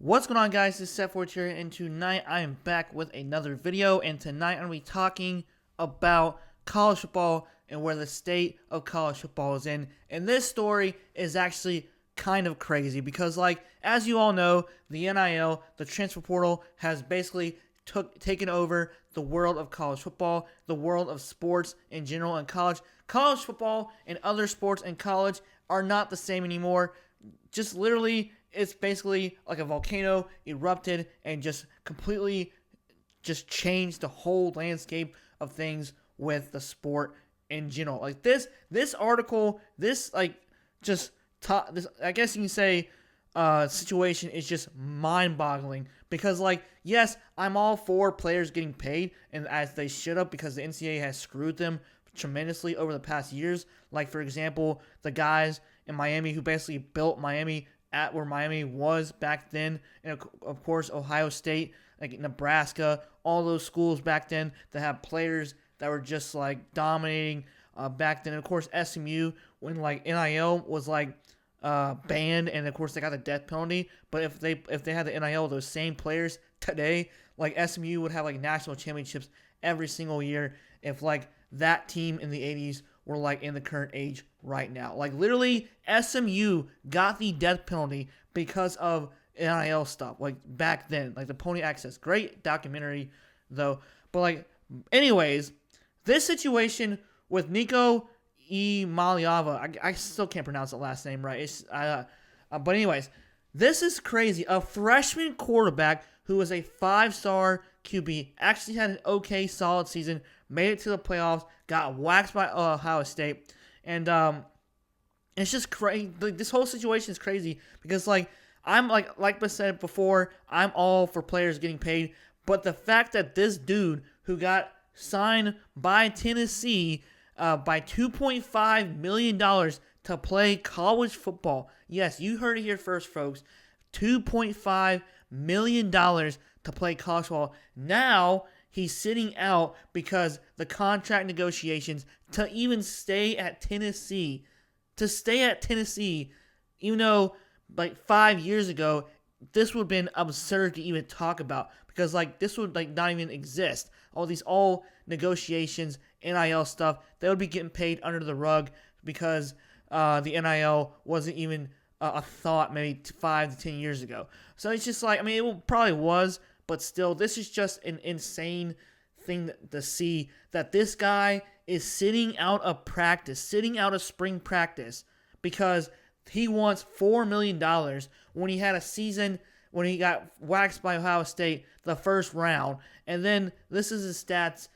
What's going on, guys? This is Seth here, and tonight I am back with another video, and tonight I'm going to be talking about college football and where the state of college football is in. And this story is actually kind of crazy because, as you all know, the NIL, the transfer portal, has basically taken over the world of college football, the world of sports in general, and college. College football and other sports in college are not the same anymore. Just literally, it's basically like a volcano erupted and just completely just changed the whole landscape of things with the sport in general. Like this article, this I guess you can say situation is just mind-boggling because, yes, I'm all for players getting paid, and as they should have, because the NCAA has screwed them tremendously over the past years. Like, for example, the guys in Miami who basically built Miami at where Miami was back then, and of course Ohio State, like Nebraska, all those schools back then that had players that were just dominating back then. And of course SMU, when NIL was banned, and of course they got the death penalty. But if they had the NIL, those same players today, SMU would have national championships every single year if that team in the 80s were in the current age right now. Literally, SMU got the death penalty because of NIL stuff. Back then, the Pony Access, great documentary though. But anyways, this situation with Nico Iamaleava, I still can't pronounce the last name right. But anyways, this is crazy. A freshman quarterback who was a 5-star QB actually had an okay, solid season, made it to the playoffs, got waxed by Ohio State, and it's just crazy. This whole situation is crazy because I'm like I said before, I'm all for players getting paid, but the fact that this dude who got signed by Tennessee by $2.5 million to play college football. Yes, you heard it here first, folks. $2.5 million to play college football. Now he's sitting out because the contract negotiations to even stay at Tennessee. Even though 5 years ago, this would have been absurd to even talk about because this would not even exist. All negotiations, NIL stuff, they would be getting paid under the rug because the NIL wasn't even a thought maybe 5 to 10 years ago. So it's just it probably was, but still, this is just an insane thing to see that this guy is sitting out of practice, sitting out of spring practice because he wants $4 million when he had a season when he got waxed by Ohio State the first round. And then this is his stats.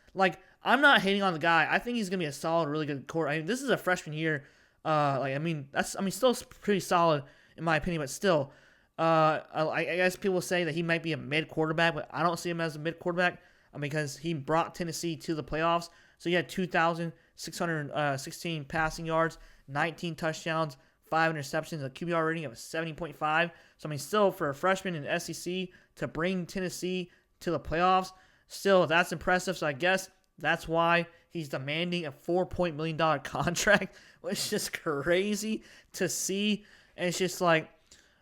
I'm not hating on the guy. I think he's gonna be a solid, really good quarterback. This is a freshman year. Still pretty solid in my opinion, but still, I guess people say that he might be a mid quarterback, but I don't see him as a mid quarterback because he brought Tennessee to the playoffs. So he had 2,616 passing yards, 19 touchdowns, 5 interceptions, a QBR rating of 70.5. So still for a freshman in the SEC to bring Tennessee to the playoffs, still that's impressive. So I guess that's why he's demanding a $4 million contract, which is just crazy to see. And it's just like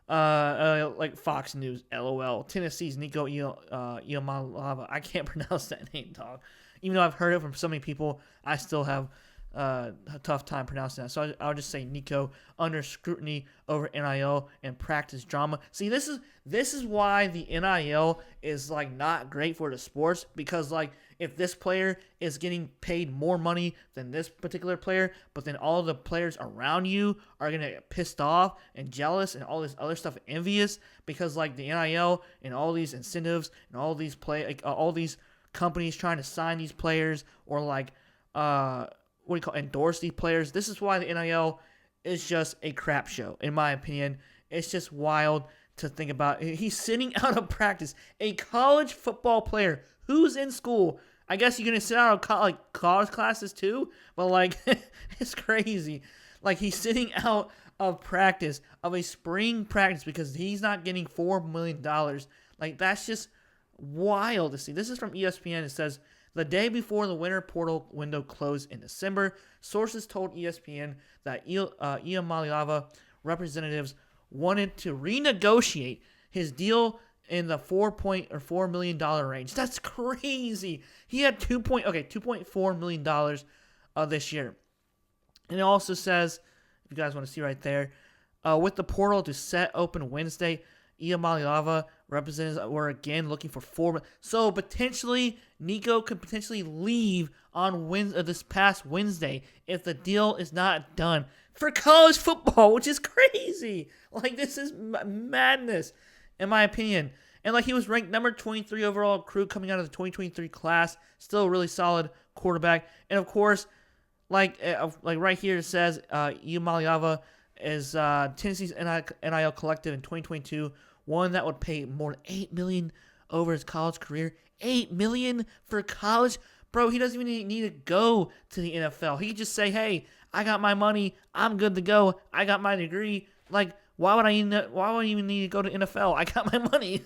Fox News, LOL. Tennessee's Nico Iamaleava. I can't pronounce that name, dog. Even though I've heard it from so many people, I still have a tough time pronouncing that. So I'll just say Nico under scrutiny over NIL and practice drama. See, this is why the NIL is not great for the sports, because if this player is getting paid more money than this particular player, but then all the players around you are gonna get pissed off and jealous and all this other stuff, envious, because the NIL and all these incentives and all these all these companies trying to sign these players or endorse these players. This is why the NIL is just a crap show, in my opinion. It's just wild to think about. He's sitting out of practice. A college football player who's in school. I guess you're gonna sit out of college classes too, but it's crazy. He's sitting out of practice, of a spring practice, because he's not getting $4 million. That's just wild to see. This is from ESPN. It says, the day before the winter portal window closed in December, sources told ESPN that Iamaleava representatives wanted to renegotiate his deal in the $4 million range. That's crazy. He had $2.4 million this year. And it also says, if you guys want to see right there, with the portal to set open Wednesday, Iamaleava representatives were again looking for $4 million. So potentially, Nico could potentially leave on this past Wednesday if the deal is not done for college football, which is crazy. Like, this is madness, in my opinion. And like, he was ranked number 23 overall recruit coming out of the 2023 class. Still a really solid quarterback. And of course, like right here it says, Iamaleava is Tennessee's NIL collective in 2022, one that would pay more than $8 million over his college career. $8 million for college, bro. He doesn't even need to go to the NFL. He could just say, "Hey, I got my money. I'm good to go. I got my degree." Like, why would I even need to go to NFL? I got my money.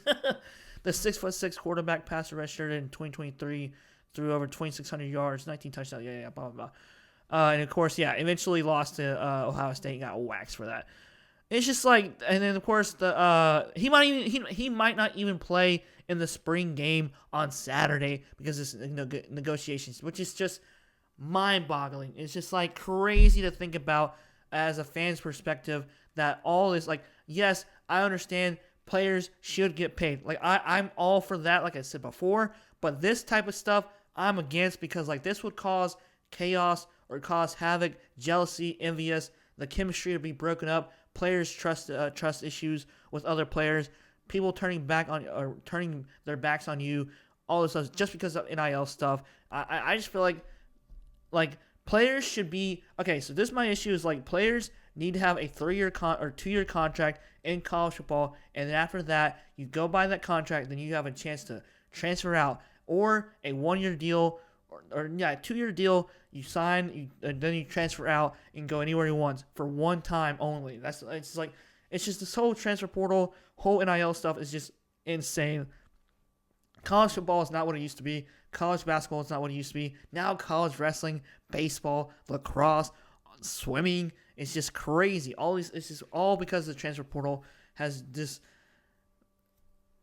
The 6'6" quarterback passer redshirted in 2023, threw over 2,600 yards, 19 touchdowns. Yeah, blah blah blah. And of course, eventually lost to Ohio State and got waxed for that. It's just like, and then of course he might not even play in the spring game on Saturday because it's negotiations, which is just mind-boggling. It's just like crazy to think about as a fan's perspective that all this, like, yes, I understand players should get paid. Like, I'm all for that, like I said before, but this type of stuff I'm against because like this would cause chaos or cause havoc, jealousy, envious, the chemistry to be broken up, players trust issues with other players, people turning their backs on you, all this stuff just because of NIL stuff. I just feel like players should be okay. So this is my issue: is like players need to have a 3-year or 2-year contract in college football, and then after that, you go by that contract, then you have a chance to transfer out, or a 1-year deal, or 2-year deal. You sign, and then you transfer out and go anywhere you want for one time only. It's just this whole transfer portal, whole NIL stuff is just insane. College football is not what it used to be. College basketball is not what it used to be. Now college wrestling, baseball, lacrosse, swimming, it's just crazy. It's just all because the transfer portal has just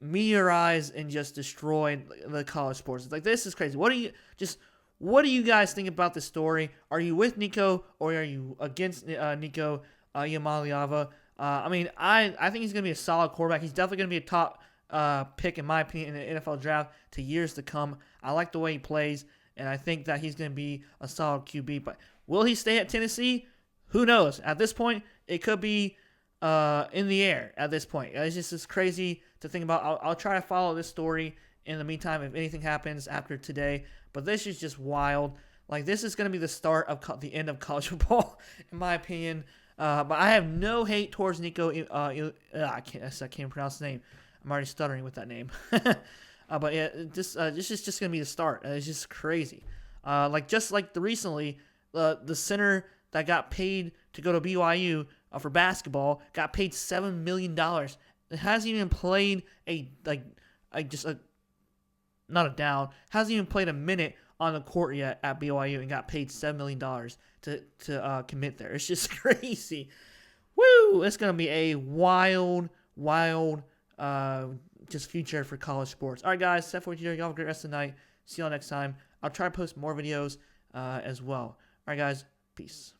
meteorized and just destroyed the college sports. It's like, this is crazy. What do you guys think about this story? Are you with Nico or are you against Nico Iamaleava? I mean, I think he's going to be a solid quarterback. He's definitely going to be a top pick, in my opinion, in the NFL draft to years to come. I like the way he plays, and I think that he's going to be a solid QB. But will he stay at Tennessee? Who knows? At this point, it could be in the air at this point. It's crazy to think about. I'll try to follow this story in the meantime if anything happens after today. But this is just wild. Like, this is going to be the start of the end of college football, in my opinion. But I have no hate towards Nico. I can't pronounce his name. I'm already stuttering with that name. But yeah, this is just going to be the start. It's just crazy. Recently, the center that got paid to go to BYU for basketball got paid $7 million. It hasn't even played hasn't even played a minute on the court yet at BYU and got paid $7 million to commit there. It's just crazy. Woo! It's going to be a wild just future for college sports. All right, guys, Seth for here. Y'all have a great rest of the night. See y'all next time. I'll try to post more videos as well. All right, guys, peace.